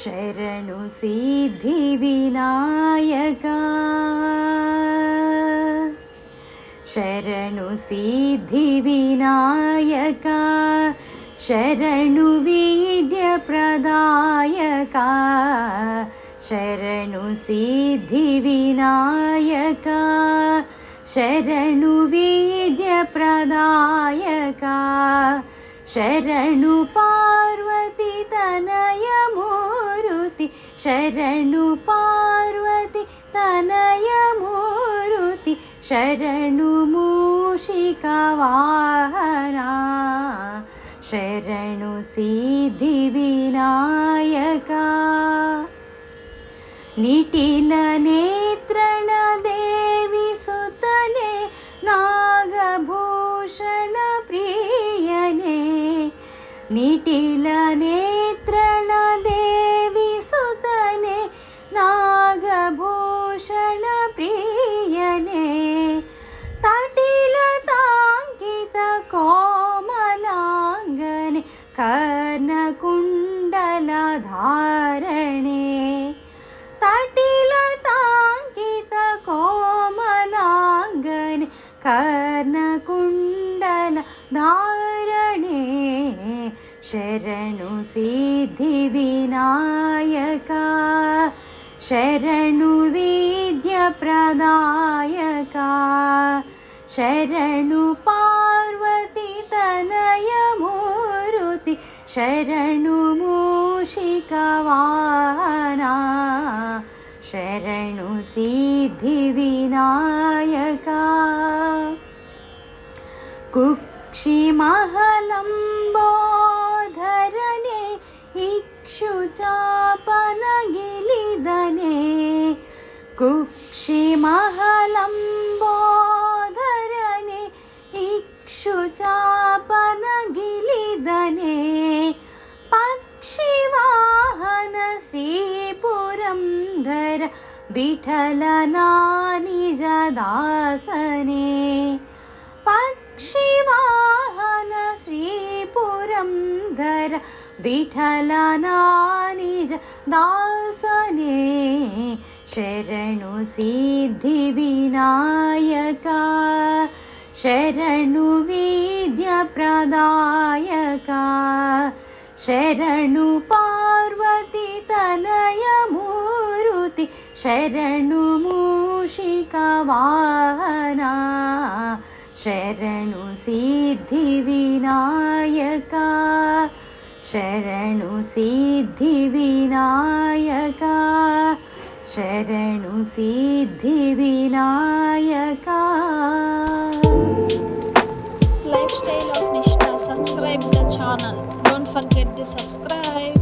ಶರಣು ಸಿದ್ಧಿ ವಿನಾಯಕ ಶರಣು ಸಿದ್ಧಿ ವಿನಾಯಕ ಶರಣು ವಿದ್ಯ ಪ್ರದಾಯಕ ಶರಣು ಸಿದ್ಧಿ ವಿನಾಯಕ ಶರಣು ವಿದ್ಯ ಪ್ರದಾಯಕ ಶರಣು ಪಾರ್ವತಿ ತನಯ ಮೂರುತಿ ಶರಣು ಪಾರ್ವತಿ ತನಯ ಮೂರುತಿ ಶರಣು ಮೂಷಿಕ ವಾಹನ ಶರಣು ಸಿದ್ಧಿ ವಿನಾಯಕ ನಿಟಿಲ ನೇತ್ರಣ ದೇವಿ ಸುತನೆ ನಾಗಭೂಷಣ ಪ್ರಿಯನೇ ನಿಟಿಲ ನೇತ್ರಣ ದೇವಿ ಸುತನೆ ನಾಗಭೂಷಣ ಪ್ರಿಯನೇ ತಟಿಲ ತಾಂಕಿತ ಕೋಮಲಾಂಗನೆ ಕರ್ಣಕುಂಡಲ ಧಾರಣೆ ತಟಿಲ ತಾಂಕಿತ ಕೋಮಲಾಂಗನೆ ಕರ್ಣಕುಂಡಲ ಧಾರಣೆ ಶರಣು ಸಿದ್ಧಿ ವಿನಾಯಕ ಶರಣು ವಿದ್ಯ ಪ್ರದಾಯಕ ಶರಣು ಪಾರ್ವತಿ ತನಯ ಮೂರುತಿ ಶರಣು ಮೂಷಿಕ ವಾಹನ ಶರಣು ಸಿದ್ಧಿ ವಿನಾಯಕ ಕುಕ್ಷಿ ಮಹಲಂಬೋಧರನೆ ಇಕ್ಷುಚಾಪನ ಗಿಲಿದನೆ ಕುಕ್ಷಿ ಮಹಲಂಬೋಧರನೆ ಇಕ್ಷುಚಾಪನ ಗಿಲಿದನೆ ಪಕ್ಷಿವಾಹನ ಶ್ರೀ ಪುರಂದರ ವಿಠಲನ ನಿಜ ದಾಸನೆ ಪಕ್ಷಿವಾಹನ ಶ್ರೀ ಪುರಂದರ ವಿಠಲನ ನಿಜ ದಾಸನೆ ಶರಣು ಸಿದ್ಧಿ ವಿನಾಯಕ ಶರಣು ವಿದ್ಯ ಪ್ರದಾಯಕ ಶರಣು ಪಾರ್ವತಿ ತನಯ ಮೂರುತಿ ಶರಣು ಮೂಷಿಕ ವಾಹನ ಶರಣು ಸಿದ್ಧಿ ವಿನಾಯಕ ಶರಣು ಸಿದ್ಧಿ ವಿನಾಯಕ ಶರಣು ಸಿದ್ಧಿ Vinayaka. Lifestyle of Nishtha. Subscribe the channel. Don't forget to subscribe.